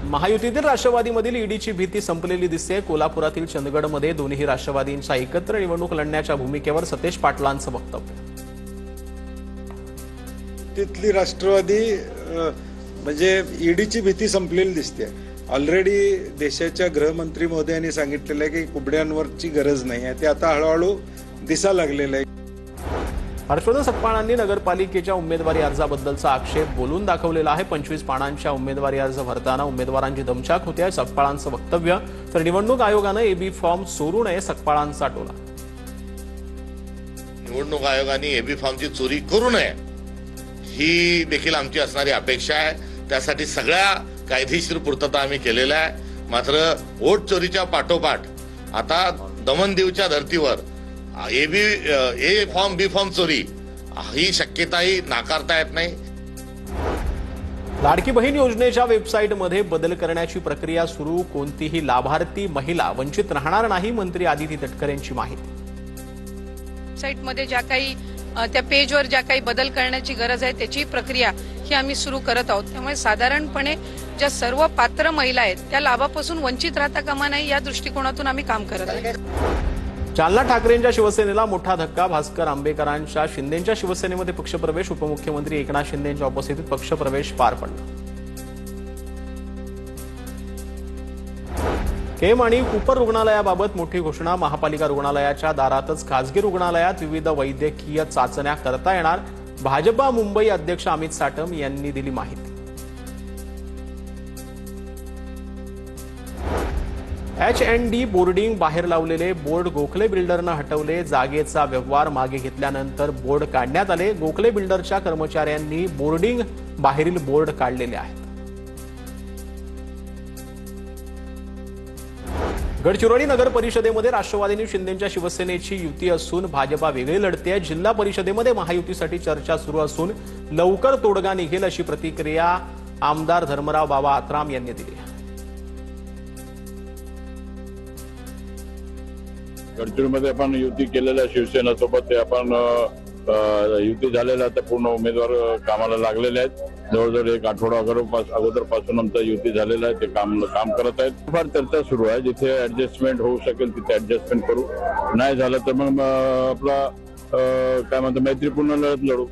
महायुतीतील राष्ट्रवादीमधील ईडीची भीती संपलेली दिसते। कोल्हापुरातील चंदगडमध्ये दोन्ही राष्ट्रवादींच्या एकत्र निवडणूक लढण्याच्या भूमिकेवर सतेज पाटलांचं वक्तव्य। तिथली राष्ट्रवादी म्हणजे ईडीची भीती संपलेली दिसते। ऑलरेडी देशाच्या गृहमंत्री महोदयांनी सांगितलेलं आहे की कुबड्यांवरची गरज नाही आहे, ते आता हळूहळू दिसायला लागलेलं आहे। हर्षवर्धन सकपाळांनी नगरपालिकेच्या उमेदवारी अर्जाबद्दलचा आक्षेप बोलून दाखवलेला आहे। 25 पानांच्या उमेदवारी अर्ज भरताना उमेदवारांची दमछाक होते आहे, सकपाळांचं वक्तव्य। तर निवडणूक आयोगानं एबी फॉर्म चोरू नये, सकपाळांचा टोला। निवडणूक आयोगाने एबी फॉर्मची चोरी करू नये ही देखील आमची असणारी अपेक्षा आहे। त्यासाठी सगळ्या कायदेशीर पूर्तता आम्ही केलेल्या आहे। मात्र वोट चोरीच्या पाठोपाठ आता दमनदीवच्या धर्तीवर ए फॉर्म बी फॉर्म चोरी ही शक्यताही नाकारता येत नाही। लाडकी बहीण योजनेच्या वेबसाईटमध्ये बदल करण्याची प्रक्रिया सुरू, कोणतीही लाभार्थी महिला वंचित राहणार नाही, मंत्री आदिती तटकरे यांची माहिती। वेबसाईटमध्ये ज्या काही त्या पेजवर ज्या काही बदल करण्याची गरज आहे त्याची प्रक्रिया ही आम्ही सुरू करत आहोत। त्यामुळे साधारणपणे ज्या सर्व पात्र महिला आहेत त्या लाभापासून वंचित राहता कामा नये या दृष्टिकोनातून आम्ही काम करत आहोत। जालना ठाकरेंच्या शिवसेनेला मोठा धक्का, भास्कर आंबेकरांच्या शिंदेच्या शिवसेनेमध्ये पक्षप्रवेश, उपमुख्यमंत्री एकनाथ शिंदेच्या उपस्थितीत पक्षप्रवेश पार पडला। केम आणि कूपर रुग्णालयाबाबत मोठी घोषणा, महापालिका रुग्णालयाच्या दारातच खासगी रुग्णालयात विविध वैद्यकीय चाचण्या करता येणार, भाजपा मुंबई अध्यक्ष अमित साटम यांनी दिली माहिती। H&D बोर्डिंग बाहेर लावलेले बोर्ड गोखले बिल्डरनं हटवले, जागेचा व्यवहार मागे घेतल्यानंतर बोर्ड काढण्यात आले। गोखले बिल्डरच्या कर्मचाऱ्यांनी बोर्डिंग बाहेरील बोर्ड काढलेले आहेत। गडचिरोली नगर परिषदेमध्ये राष्ट्रवादीने शिंदेच्या शिवसेनेची युती असून भाजपा वेगळी लढते। जिल्हा परिषदेमध्ये महायुतीसाठी चर्चा सुरू असून लवकर तोडगा निघेल अशी प्रतिक्रिया आमदार धर्मराव बाबा आत्राम यांनी दिली। गडचिरोलीमध्ये आपण युती केलेल्या शिवसेनेसोबत आपण युती झालेल्या तर पूर्ण उमेदवार कामाला लागलेले आहेत। जवळजवळ एक आठवडा अगोदरपासून आमचं युती झालेलं आहे, ते काम करत आहेत। फार चर्चा सुरू आहे, जिथे ऍडजस्टमेंट होऊ शकेल तिथे ऍडजस्टमेंट करू, नाही झालं तर मग आपला काय म्हणतो मैत्रीपूर्ण लढत लढू।